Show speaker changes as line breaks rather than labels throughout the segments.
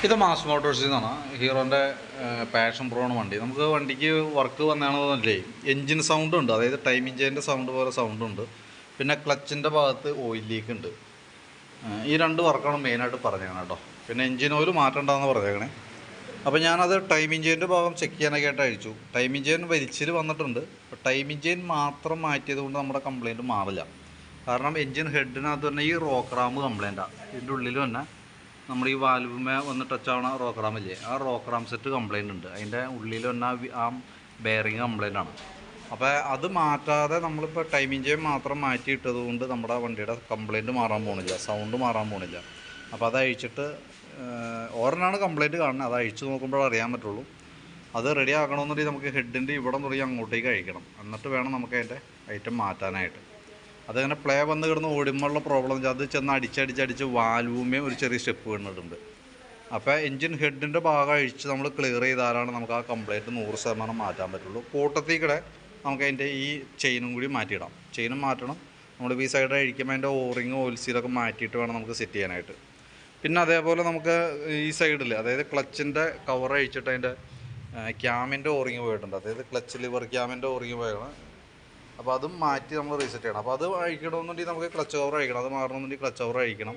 ഇത് മാസ് മോട്ടോഴ്സിൽ നിന്നാണ് ഹീറോൻ്റെ passion pro ആണ് വണ്ടി. നമുക്ക് വണ്ടിക്ക് വർക്ക് വന്നതാണെന്നല്ലേ, എൻജിൻ സൗണ്ട് ഉണ്ട്, അതായത് ടൈം എഞ്ചിൻ്റെ സൗണ്ട് പോലെ സൗണ്ട് ഉണ്ട്. പിന്നെ ക്ലച്ചിൻ്റെ ഭാഗത്ത് ഓയിൽ ലീക്ക് ഉണ്ട്. ഈ രണ്ട് വർക്കാണ് മെയിനായിട്ട് പറഞ്ഞേക്കണം കേട്ടോ. പിന്നെ എൻജിൻ ഓയിൽ മാറ്റണ്ടെന്ന് പറഞ്ഞേക്കണേ. അപ്പോൾ ഞാനത് ടൈം എഞ്ചിൻ്റെ ഭാഗം ചെക്ക് ചെയ്യാനൊക്കെ ആയിട്ട് അയച്ചു. ടൈം എഞ്ചിൻ വലിച്ചിൽ വന്നിട്ടുണ്ട്. അപ്പോൾ ടൈം എഞ്ചിൻ മാത്രം മാറ്റിയത് കൊണ്ട് നമ്മുടെ കംപ്ലയിൻറ്റ് മാറില്ല. കാരണം എൻജിൻ ഹെഡിനകത്ത് തന്നെ ഈ റോക്ക് റാം കംപ്ലയിൻറ്റാണ്. ഇതിൻ്റെ ഉള്ളിൽ തന്നെ നമ്മൾ ഈ വാൽവുമേ വന്ന് ടച്ച് ആവണ റോക്ക് റാമില്ലേ, ആ റോക്ക് റാം സെറ്റ് കംപ്ലയിൻ്റ് ഉണ്ട്. അതിൻ്റെ ഉള്ളിൽ തന്നെ ആ ബെയറിങ് കംപ്ലയിൻ്റ് ആണ്. അപ്പോൾ അത് മാറ്റാതെ നമ്മളിപ്പോൾ ടൈം എഞ്ചിൻ മാത്രം മാറ്റിയിട്ടത് കൊണ്ട് നമ്മുടെ വണ്ടിയുടെ കംപ്ലയിൻറ്റ് മാറാൻ പോണില്ല, സൗണ്ട് മാറാൻ പോണില്ല. അപ്പോൾ അത് അഴിച്ചിട്ട് ഓരനാണ് കംപ്ലയിൻറ്റ് കാണുന്നത്, അത് അഴിച്ച് നോക്കുമ്പോഴേ അറിയാൻ പറ്റുള്ളൂ. അത് റെഡി ആക്കണമെന്നുണ്ടെങ്കിൽ നമുക്ക് ഹെഡിൻ്റെ ഇവിടെ തുടങ്ങി അങ്ങോട്ടേക്ക് അഴിക്കണം, എന്നിട്ട് വേണം നമുക്ക് അതിൻ്റെ ഐറ്റം മാറ്റാനായിട്ട്. അതങ്ങനെ പ്ലേ വന്ന് കിടന്ന് ഓടുമ്പോഴുള്ള പ്രോബ്ലം വെച്ചാൽ അത് ചെന്ന് അടിച്ചടിച്ചടിച്ച് വാൽവുമേ ഒരു ചെറിയ സ്റ്റെപ്പ് വീണിട്ടുണ്ട്. അപ്പോൾ എൻജിൻ ഹെഡിൻ്റെ ഭാഗം അഴിച്ച് നമ്മൾ ക്ലിയർ ചെയ്താലാണ് നമുക്ക് ആ കംപ്ലയിൻറ്റ് 100% മാറ്റാൻ പറ്റുള്ളൂ. കൂട്ടത്തിൽ കൂടെ നമുക്ക് അതിൻ്റെ ഈ ചെയിനും കൂടി മാറ്റിയിടാം. ചെയിനും മാറ്റണം. നമ്മൾ ഈ സൈഡ് അഴിക്കുമ്പോൾ അതിൻ്റെ ഓറിങ് ഓയിൽ സീലൊക്കെ മാറ്റിയിട്ട് വേണം നമുക്ക് സെറ്റ് ചെയ്യാനായിട്ട്. പിന്നെ അതേപോലെ നമുക്ക് ഈ സൈഡിൽ, അതായത് ക്ലച്ചിൻ്റെ കവർ അഴിച്ചിട്ട് അതിൻ്റെ ക്യാമിൻ്റെ ഓറിങ് പോയിട്ടുണ്ട്, അതായത് ക്ലച്ച് ലിവർ ക്യാമിൻ്റെ ഓറിങ് പോയാണ്. അപ്പോൾ അതും മാറ്റി നമ്മൾ റീസെറ്റ് ചെയ്യണം. അപ്പോൾ അത് അഴിക്കണമെന്നുണ്ടെങ്കിൽ നമുക്ക് ക്ലച്ച് കവർ അഴിക്കണം, അത് മാറണമെന്നുണ്ടെങ്കിൽ ക്ലച്ച് കവർ അഴിക്കണം.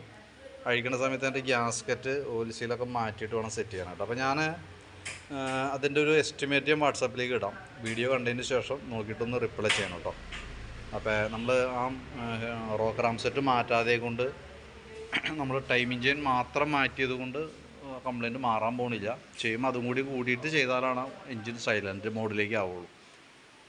അഴിക്കുന്ന സമയത്ത് അതിൻ്റെ ഗ്യാസ്കറ്റ് ഓയിൽ സീലൊക്കെ മാറ്റിയിട്ട് വേണം സെറ്റ് ചെയ്യാനായിട്ട്. അപ്പോൾ ഞാൻ അതിൻ്റെ ഒരു എസ്റ്റിമേറ്റ് ഞാൻ വാട്സാപ്പിലേക്ക് ഇടാം. വീഡിയോ കണ്ടതിന് ശേഷം നോക്കിയിട്ടൊന്ന് റിപ്ലൈ ചെയ്യണം കേട്ടോ. അപ്പോൾ നമ്മൾ ആ റോക്ക് റാം സെറ്റ് മാറ്റാതെ കൊണ്ട് നമ്മൾ ടൈം എഞ്ചിൻ മാത്രം മാറ്റിയത് കൊണ്ട് കംപ്ലയിൻറ്റ് മാറാൻ പോണില്ല. ചെയ്യുമ്പോൾ അതും കൂടി കൂടിയിട്ട് ചെയ്താലാണ് എഞ്ചിൻ സൈലൻറ്റ് മോഡിലേക്ക് ആവുള്ളൂ.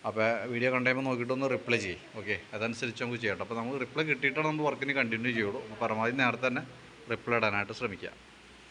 അപ്പോൾ വീഡിയോ കണ്ടുമ്പോൾ നോക്കിയിട്ടൊന്ന് റിപ്ലൈ ചെയ്യും. ഓക്കെ, അതനുസരിച്ച് നമുക്ക് ചെയ്യട്ടെ. അപ്പോൾ നമുക്ക് റിപ്ലൈ കിട്ടിയിട്ടാണ് നമ്മൾ വർക്കിന് കണ്ടിന്യൂ ചെയ്യുള്ളൂ. പരമാവധി നേരത്തെ തന്നെ റിപ്ലൈ ഇടാനായിട്ട് ശ്രമിക്കുക.